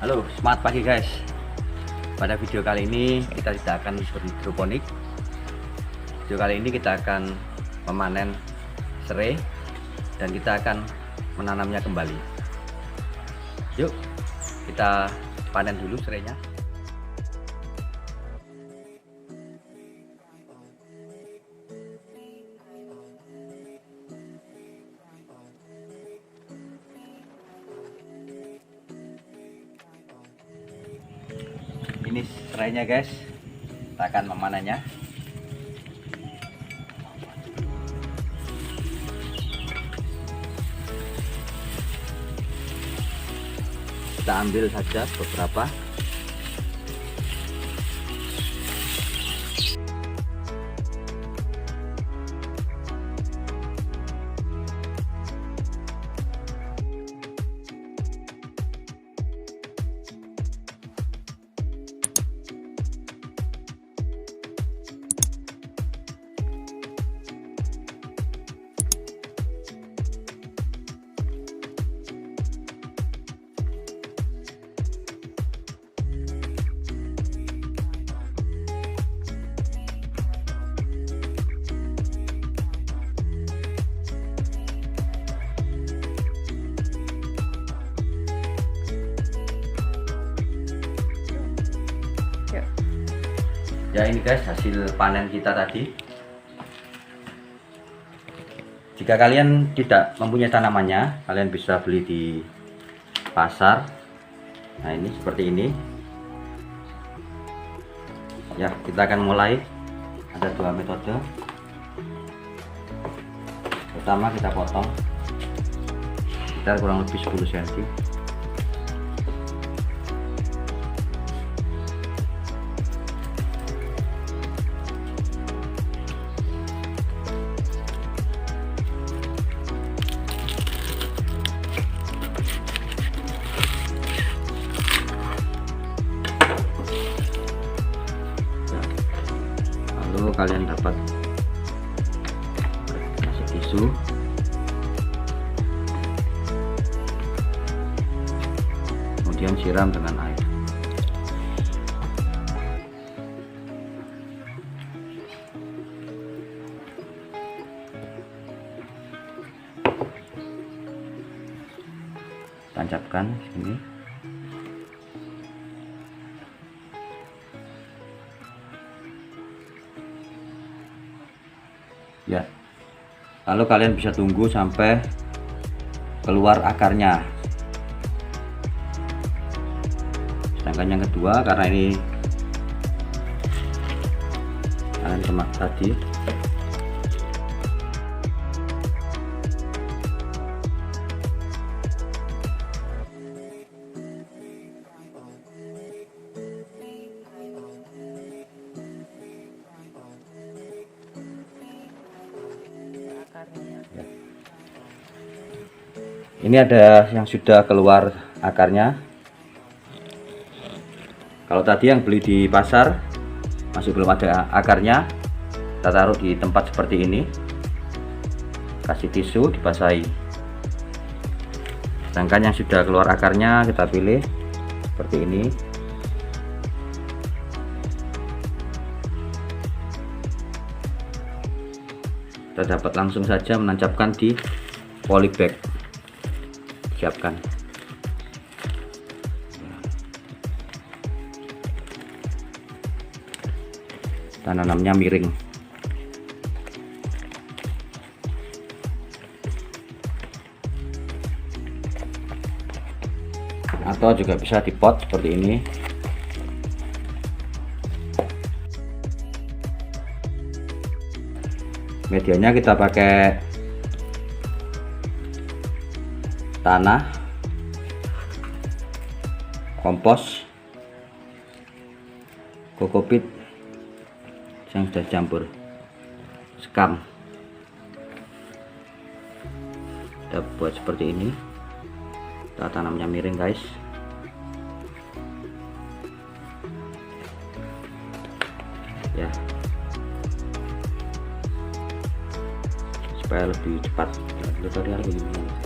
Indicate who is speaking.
Speaker 1: Halo, semangat pagi guys. Pada video kali ini kita tidak akan berhidroponik. Video kali ini kita akan memanen serai dan kita akan menanamnya kembali. Yuk, kita panen dulu serainya. Ini serainya guys, kita akan memanennya. Kita ambil saja beberapa. Ya, ini guys hasil panen kita tadi. Jika kalian tidak mempunyai tanamannya, kalian bisa beli di pasar. Nah, ini seperti ini. Ya, kita akan mulai. Ada dua metode. Pertama, kita potong sekitar kurang lebih 10 cm. Lalu kalian dapat kasih tisu, kemudian siram dengan air. Tancapkan sini. Ya, lalu kalian bisa tunggu sampai keluar akarnya. Sedangkan yang kedua, karena ini kalian semak tadi, ini ada yang sudah keluar akarnya. Kalau tadi yang beli di pasar masih belum ada akarnya, kita taruh di tempat seperti ini, kasih tisu, dibasahi. Sedangkan yang sudah keluar akarnya kita pilih seperti ini. Kita dapat langsung saja menancapkan di polybag. Siapkan. Tanamnya miring. Atau juga bisa di pot seperti ini. Medianya kita pakai tanah, kompos, kokopit yang sudah campur, sekam. Kita buat seperti ini. Kita tanamnya miring guys. Ya, supaya lebih cepat. Tutorial begini.